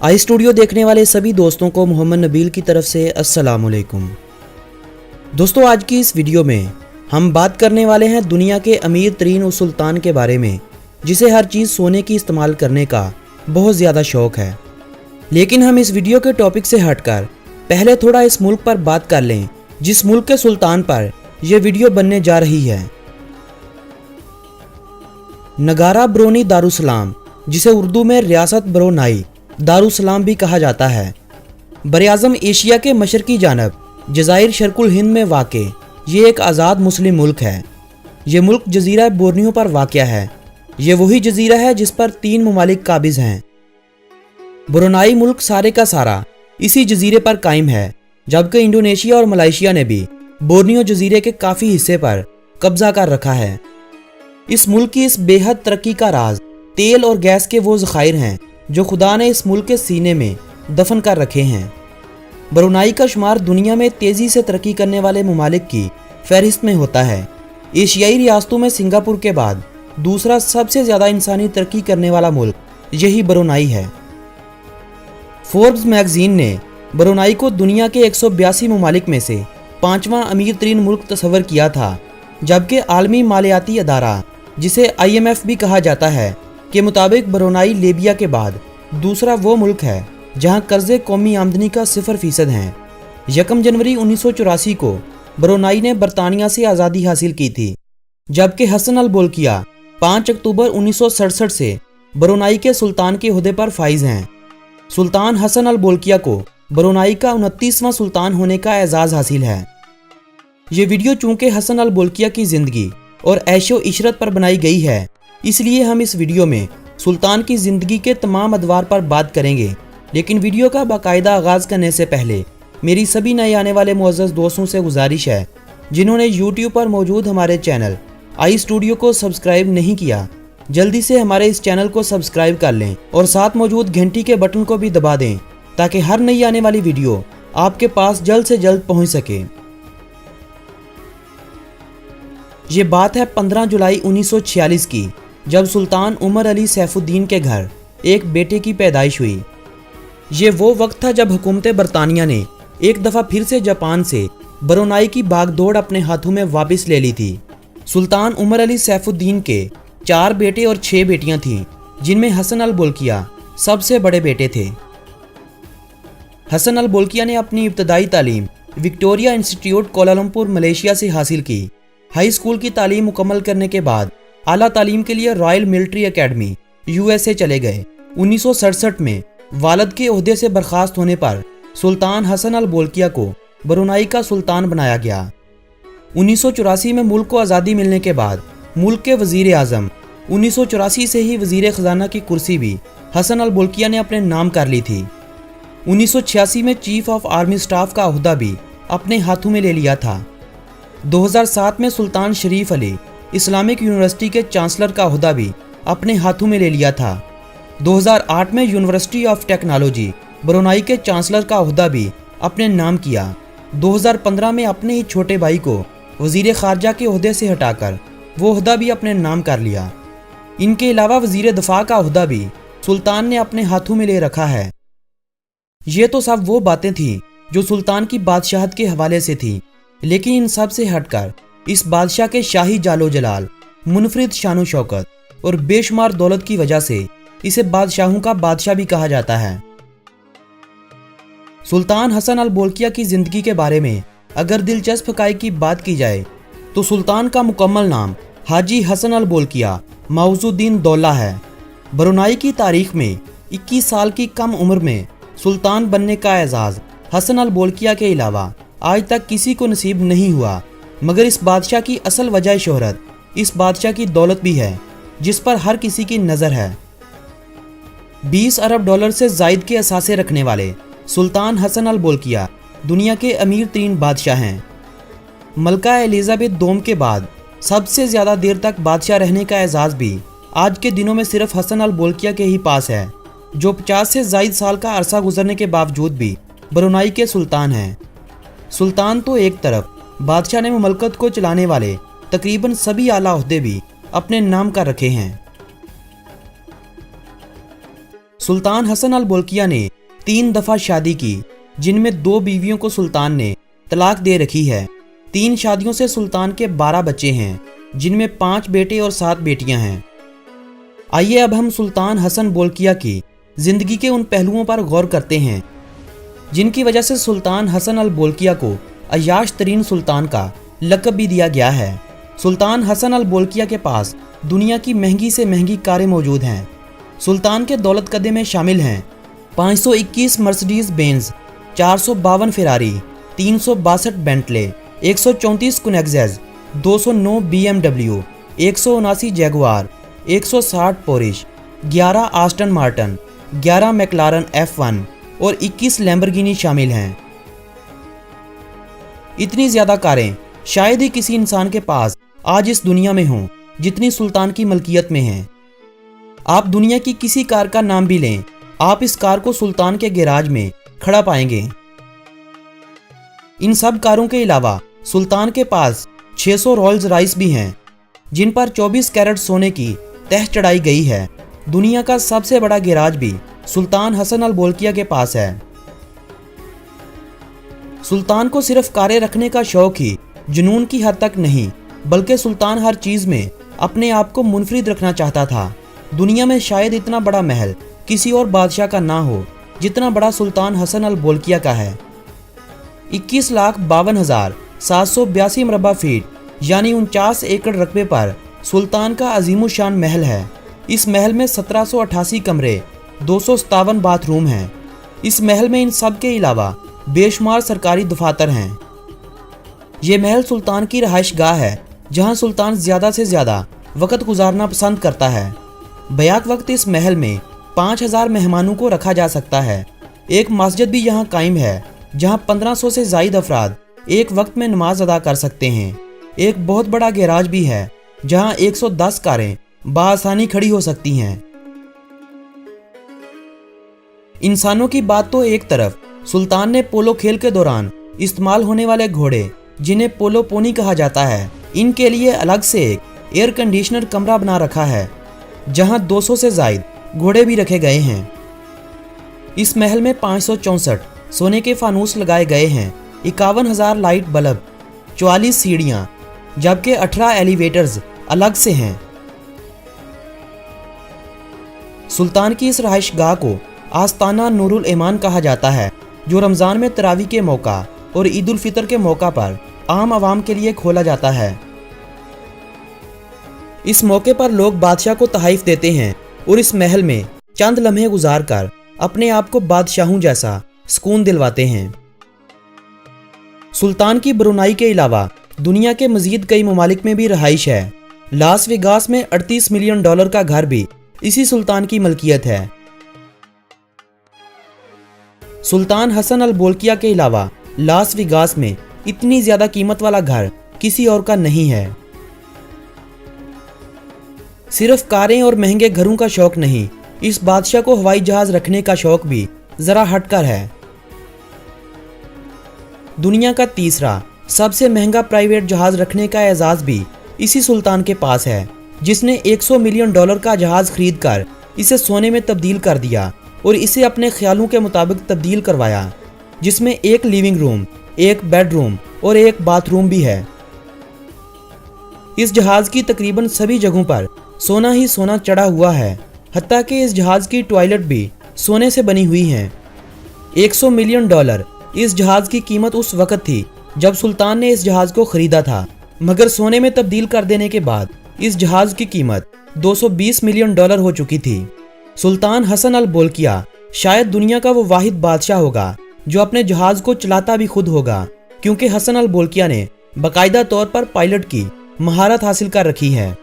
आई studio देखने वाले सभी दोस्तों को मोहम्मद नबील की तरफ से अस्सलाम वालेकुम। दोस्तों, आज की इस वीडियो में हम बात करने वाले हैं दुनिया के अमीर तरीन उस सुल्तान के बारे में जिसे हर चीज़ सोने की इस्तेमाल करने का बहुत ज़्यादा शौक़ है। लेकिन हम इस वीडियो के टॉपिक से हटकर पहले थोड़ा इस मुल्क पर बात कर लें जिस मुल्क के सुल्तान पर यह वीडियो बनने जा रही है। नगारा ब्रोनी दारुसलाम, जिसे उर्दू में रियासत ब्रोनाई दारुसलाम भी कहा जाता है, बरआज़म एशिया के मशरकी जानब जज़ाइर शर्कुल हिंद में वाक़े ये एक आज़ाद मुस्लिम मुल्क है। ये मुल्क जज़ीरा बोर्नियो पर वाक़या है। ये वही जज़ीरा है जिस पर 3 ममालिक काबिज़ हैं। ब्रुनाई मुल्क सारे का सारा इसी जज़ीरे पर कायम है, जबकि इंडोनेशिया और मलेशिया ने भी बोर्नियो जज़ीरे के काफ़ी हिस्से पर कब्ज़ा कर रखा है। इस मुल्क की इस बेहद तरक्की का राज तेल और गैस के वो ज़खायर हैं जो खुदा ने इस मुल्क के सीने में दफन कर रखे हैं। ब्रुनाई का शुमार दुनिया में तेज़ी से तरक्की करने वाले ममालिक की फहरिस्त में होता है। एशियाई रियासतों में सिंगापुर के बाद दूसरा सबसे ज़्यादा इंसानी तरक्की करने वाला मुल्क यही ब्रुनाई है। फोर्ब्स मैगज़ीन ने ब्रुनाई को दुनिया के 182 ममालिक में से 5वां अमीर तरीन मुल्क तस्वर किया था, जबकि आलमी मालियाती अदारा जिसे IMF भी कहा जाता है के मुताबिक ब्रुनाई लीबिया के बाद दूसरा वो मुल्क है जहां कर्जे कौमी आमदनी का 0% हैं। 1 जनवरी 1984 को ब्रुनाई ने बरतानिया से आज़ादी हासिल की थी, जबकि हसन अल बोल्किया 5 अक्टूबर 1967 से ब्रुनाई के सुल्तान के ओहदे पर फाइज हैं। सुल्तान हसन अल बोल्किया को ब्रुनाई का 29वां सुल्तान होने का एजाज़ हासिल है। ये वीडियो चूँकि हसन अल बोल्किया की ज़िंदगी और ऐशो इशरत पर बनाई गई है, इसलिए हम इस वीडियो में सुल्तान की ज़िंदगी के तमाम अदवार पर बात करेंगे। लेकिन वीडियो का बाकायदा आगाज़ करने से पहले मेरी सभी नए आने वाले मुअज़्ज़ज़ दोस्तों से गुजारिश है, जिन्होंने YouTube पर मौजूद हमारे चैनल आई स्टूडियो को सब्सक्राइब नहीं किया, जल्दी से हमारे इस चैनल को सब्सक्राइब कर लें और साथ मौजूद घंटी के बटन को भी दबा दें ताकि हर नई आने वाली वीडियो आपके पास जल्द से जल्द पहुँच सके। ये बात है 15 जुलाई 1946 की, जब सुल्तान उमर अली सैफुद्दीन के घर एक बेटे की पैदाइश हुई। ये वो वक्त था जब हुकूमत बरतानिया ने एक दफ़ा फिर से जापान से ब्रुनाई की बागडोर अपने हाथों में वापस ले ली थी। सुल्तान उमर अली सैफुद्दीन के 4 बेटे और 6 बेटियां थीं, जिनमें हसन अल बोल्किया सबसे बड़े बेटे थे। हसन अल बोल्किया ने अपनी इब्तदाई तालीम विक्टोरिया इंस्टीट्यूट कोलालमपुर मलेशिया से हासिल की। हाई स्कूल की तालीम मुकम्मल करने के बाद आला तालीम के लिए रॉयल मिलिट्री एकेडमी USA चले गए। 1967 में वालिद के ओहदे से बर्खास्त होने पर सुल्तान हसन अल बोल्किया को ब्रुनाई का सुल्तान बनाया गया। 1984 में मुल्क को आज़ादी मिलने के बाद मुल्क के वज़ीर आज़म 1984 से ही वज़ीर ख़जाना की कुर्सी भी हसन अल बोल्किया ने अपने नाम कर ली थी। 1986 में चीफ ऑफ आर्मी स्टाफ का ओहदा भी अपने हाथों में ले लिया था। 2007 में सुल्तान शरीफ अली इस्लामिक यूनिवर्सिटी के चांसलर का ओहदा भी अपने हाथों में ले लिया था। 2008 में यूनिवर्सिटी ऑफ टेक्नोलॉजी ब्रुनाई के चांसलर का ओहदा भी अपने नाम किया। 2015 में अपने ही छोटे भाई को वज़ीर ख़ारजा के ओहदे से हटाकर वो ओहदा भी अपने नाम कर लिया। इनके अलावा वज़ीर दफ़ा का ओहदा भी सुल्तान ने अपने हाथों में ले रखा है। ये तो सब वो बातें थीं जो सुल्तान की बादशाहत के हवाले से थी, लेकिन इन सब से हटकर इस बादशाह के शाही जालो जलाल, मुनफरिद शानो शौकत और बेशुमार दौलत की वजह से इसे बादशाहों का बादशाह भी कहा जाता है। सुल्तान हसन अल बोल्किया की ज़िंदगी के बारे में अगर दिलचस्प हक़ाइक़ की बात की जाए तो सुल्तान का मुकम्मल नाम हाजी हसन अल बोल्किया मौज़ुद्दीन दौला है। ब्रुनाई की तारीख़ में 21 साल की कम उम्र में सुल्तान बनने का एजाज़ हसन अल बोल्किया के अलावा आज तक किसी को नसीब नहीं हुआ, मगर इस बादशाह की असल वजह शोहरत इस बादशाह की दौलत भी है जिस पर हर किसी की नज़र है। 20 अरब डॉलर से ज़ायद के असासे रखने वाले सुल्तान हसन अल बोल्किया दुनिया के अमीर तरीन बादशाह हैं। मलका एलिज़ाबेथ दोम के बाद सबसे ज़्यादा देर तक बादशाह रहने का एजाज़ भी आज के दिनों में सिर्फ हसन अल बोल्किया के ही पास है, जो 50 से ज़ायद साल का अरसा गुजरने के बावजूद भी ब्रुनाई के सुल्तान हैं। सुल्तान तो एक तरफ, बादशाह ने ममलकत को चलाने वाले तकरीबन सभी आला ओहदे भी अपने नाम कर रखे हैं। सुल्तान हसन अल बोल्किया ने 3 दफ़ा शादी की, जिनमें 2 बीवियों को सुल्तान ने तलाक दे रखी है। 3 शादियों से सुल्तान के 12 बच्चे हैं, जिनमें 5 बेटे और 7 बेटियां हैं। आइए अब हम सुल्तान हसन बोल्किया की जिंदगी के उन पहलुओं पर गौर करते हैं जिनकी वजह से सुल्तान हसन अल बोल्किया को अय्याश तरीन सुल्तान का लक़ब भी दिया गया है। सुल्तान हसन अल बोल्किया के पास दुनिया की महंगी से महंगी कारें मौजूद हैं। सुल्तान के दौलत कदे में शामिल हैं 521 Mercedes Benz, 452 Ferrari, 362 Bentley, 134 कुनेक्सेस, 209 BMW, 179 Jaguar, 160 पोरिश, 11 Aston Marton, 11 McLaren F1 और 21 लैम्बोर्गिनी शामिल हैं। इतनी ज़्यादा कारें शायद ही किसी इंसान के पास आज इस दुनिया में हों जितनी सुल्तान की मलकियत में हैं। आप दुनिया की किसी कार का नाम भी लें, आप इस कार को सुल्तान के गैराज में खड़ा पाएंगे। इन सब कारों के अलावा सुल्तान के पास 600 रोल्स रॉयस भी हैं, जिन पर 24 कैरेट सोने की तह चढ़ाई गई है। दुनिया का सबसे बड़ा गैराज भी सुल्तान हसन अल बोल्किया के पास है। सुल्तान को सिर्फ कारें रखने का शौक ही जुनून की हद तक नहीं, बल्कि सुल्तान हर चीज़ में अपने आप को मुनफरिद रखना चाहता था। दुनिया में शायद इतना बड़ा महल किसी और बादशाह का ना हो जितना बड़ा सुल्तान हसन अल बोल्किया का है। 21,52,782 मरबा फीट यानी 49 एकड़ रकबे पर सुल्तान का अजीमुशान महल है। इस महल में 1788 कमरे, 257 बाथरूम हैं। इस महल में इन सब के अलावा बेशुमार सरकारी दफातर हैं। ये महल सुल्तान की रहाइश गाह है, जहां सुल्तान ज़्यादा से ज़्यादा वक्त गुजारना पसंद करता है। बैक वक्त इस महल में 5000 मेहमानों को रखा जा सकता है। एक मस्जिद भी यहाँ कायम है, जहाँ 1500 से ज़ायद अफराद एक वक्त में नमाज अदा कर सकते हैं। एक बहुत बड़ा गैराज भी है, जहाँ 110 कारें बआसानी खड़ी हो सकती हैं। इंसानों की बात तो एक तरफ, सुल्तान ने पोलो खेल के दौरान इस्तेमाल होने वाले घोड़े, जिन्हें पोलो पोनी कहा जाता है, इनके लिए अलग से एक एयर कंडीशनर कमरा बना रखा है, जहां 200 से ज़ायद घोड़े भी रखे गए हैं। इस महल में 564 सोने के फानूस लगाए गए हैं, 51,000 लाइट बल्ब, 44 सीढ़ियाँ, जबकि 18 एलिवेटर्स अलग से हैं। सुल्तान की इस रहाइश गाह को आस्ताना नूरुल ईमान कहा जाता है, जो रमज़ान में तरावी के मौका और ईद उल फितर के मौका पर आम आवाम के लिए खोला जाता है। इस मौके पर लोग बादशाह को तहाइफ देते हैं और इस महल में चंद लम्हे गुजार कर अपने आप को बादशाहों जैसा सुकून दिलवाते हैं। सुल्तान की ब्रुनाई के अलावा दुनिया के मजीद कई ममालिक में भी रहाइश है। लास वेगास में $38 मिलियन का घर भी इसी सुल्तान की मलकियत है। सुल्तान हसन अल बोल्किया के अलावा लास वेगास में इतनी ज्यादा कीमत वाला घर किसी और का नहीं है। सिर्फ कारें और महंगे घरों का शौक नहीं, इस बादशाह को हवाई जहाज रखने का शौक भी जरा हटकर है। दुनिया का तीसरा सबसे महंगा प्राइवेट जहाज रखने का एजाज भी इसी सुल्तान के पास है, जिसने $100 मिलियन का जहाज खरीदकर इसे सोने में तब्दील कर दिया और इसे अपने ख्यालों के मुताबिक तब्दील करवाया, जिसमें एक लिविंग रूम, एक बेडरूम और एक बाथरूम भी है। इस जहाज की तकरीबन सभी जगहों पर सोना ही सोना चढ़ा हुआ है, हत्ता कि इस जहाज की टॉयलेट भी सोने से बनी हुई हैं। $100 मिलियन इस जहाज की कीमत उस वक्त थी जब सुल्तान ने इस जहाज को खरीदा था, मगर सोने में तब्दील कर देने के बाद इस जहाज की कीमत $220 मिलियन हो चुकी थी। सुल्तान हसन अल बोल्किया शायद दुनिया का वो वाहिद बादशाह होगा जो अपने जहाज को चलाता भी खुद होगा, क्योंकि हसन अल बोल्किया ने बाकायदा तौर पर पायलट की महारत हासिल कर रखी है।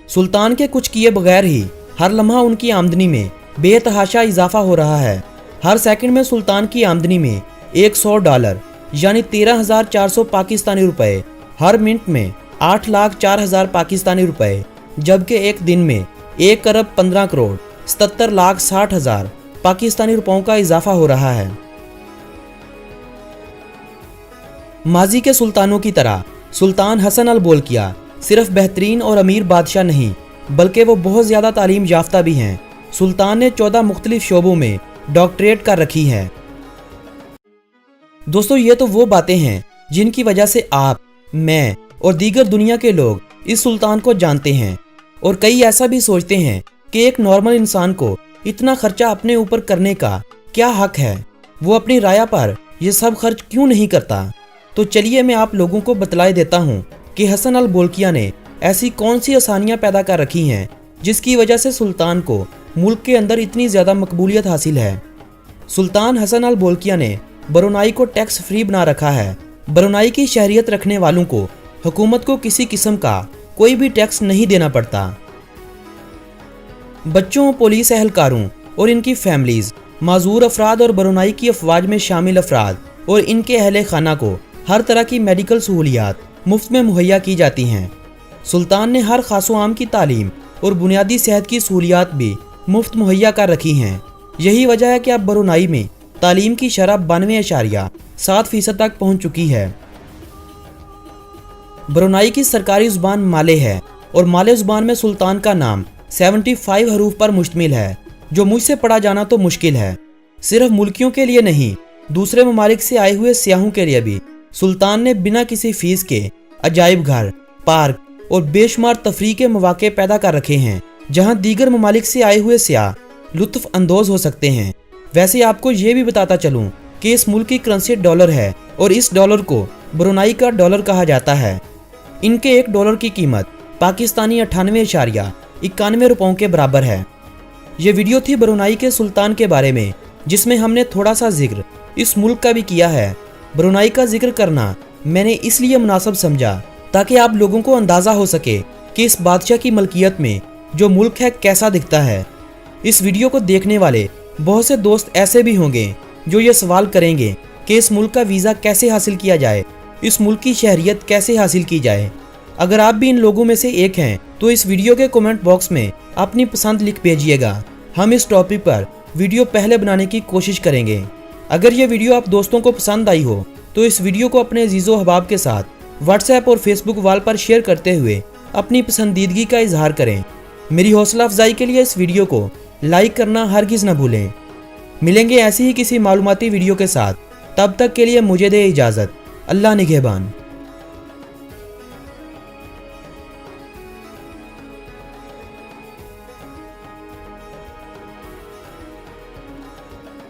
सुल्तान के कुछ किए बगैर ही हर लम्हा उनकी आमदनी में बेतहाशा इजाफा हो रहा है। हर सेकंड में सुल्तान की आमदनी में $100 यानी 13,400 पाकिस्तानी रुपए, हर मिनट में 8,04,000 पाकिस्तानी रुपए, जबकि एक दिन में 1,15,77,60,000 पाकिस्तानी रुपयों का इजाफा हो रहा है। माजी के सुल्तानों की तरह सुल्तान हसन अल बोल्किया सिर्फ बेहतरीन और अमीर बादशाह नहीं, बल्कि वो बहुत ज़्यादा तालीम याफ्ता भी हैं। सुल्तान ने 14 मुख्तलिफ शोबों में डॉक्टरेट कर रखी है। दोस्तों, ये तो वो बातें हैं जिनकी वजह से आप, मैं और दीगर दुनिया के लोग इस सुल्तान को जानते हैं, और कई ऐसा भी सोचते हैं कि एक नॉर्मल इंसान को इतना खर्चा अपने ऊपर करने का क्या हक है, वो अपनी राया पर ये सब खर्च क्यों नहीं करता। तो चलिए मैं आप लोगों को बतलाए देता हूँ कि हसन अल बोल्किया ने ऐसी कौन सी आसानियाँ पैदा कर रखी हैं जिसकी वजह से सुल्तान को मुल्क के अंदर इतनी ज़्यादा मकबूलियत हासिल है। सुल्तान हसन अल बोल्किया ने ब्रुनाई को टैक्स फ्री बना रखा है। ब्रुनाई की शहरियत रखने वालों को हुकूमत को किसी किस्म का कोई भी टैक्स नहीं देना पड़ता। बच्चों, पुलिस एहलकारों और इनकी फैमिलीज, माजूर अफराद और ब्रुनाई की अफवाज में शामिल अफराद और इनके अहले खाना को हर तरह की मेडिकल सहूलियात मुफ्त में मुहैया की जाती हैं। सुल्तान ने हर खासो आम की तालीम और बुनियादी सेहत की सहूलियात भी मुफ्त मुहैया कर रखी हैं। यही वजह है कि अब ब्रुनाई में तालीम की शरह 92.7% तक पहुँच चुकी है। ब्रुनाई की सरकारी ज़ुबान माले है और माले ज़ुबान में सुल्तान का नाम 75 हरूफ पर मुश्तमिल है, जो मुझसे पढ़ा जाना तो मुश्किल है। सिर्फ मुल्कियों के लिए नहीं, दूसरे ममालिक से आए हुए सियाहों के लिए भी सुल्तान ने बिना किसी फीस के अजायब घर, पार्क और बेशुमार तफरीह के मौके पैदा कर रखे हैं, जहां दीगर ममालिक से आए हुए सियाह लुत्फ अंदोज हो सकते हैं। वैसे आपको ये भी बताता चलूं कि इस मुल्क की करेंसी डॉलर है और इस डॉलर को ब्रुनाई का डॉलर कहा जाता है। इनके $1 की कीमत पाकिस्तानी 98.91 रुपयों के बराबर है। ये वीडियो थी ब्रुनाई के सुल्तान के बारे में, जिसमें हमने थोड़ा सा जिक्र इस मुल्क का भी किया है। ब्रुनाई का जिक्र करना मैंने इसलिए मुनासिब समझा ताकि आप लोगों को अंदाज़ा हो सके कि इस बादशाह की मलकियत में जो मुल्क है कैसा दिखता है। इस वीडियो को देखने वाले बहुत से दोस्त ऐसे भी होंगे जो ये सवाल करेंगे कि इस मुल्क का वीज़ा कैसे हासिल किया जाए, इस मुल्क की शहरियत कैसे हासिल की जाए। अगर आप भी इन लोगों में से एक हैं तो इस वीडियो के कमेंट बॉक्स में अपनी पसंद लिख भेजिएगा। हम इस टॉपिक पर वीडियो पहले बनाने की कोशिश करेंगे। अगर ये वीडियो आप दोस्तों को पसंद आई हो तो इस वीडियो को अपने अजीज़ो हबाब के साथ व्हाट्सएप और फेसबुक वाल पर शेयर करते हुए अपनी पसंदीदगी का इजहार करें। मेरी हौसला अफजाई के लिए इस वीडियो को लाइक करना हरगिज़ न भूलें। मिलेंगे ऐसी ही किसी मालूमाती वीडियो के साथ, तब तक के लिए मुझे दे इजाज़त। अल्लाह निगहबान।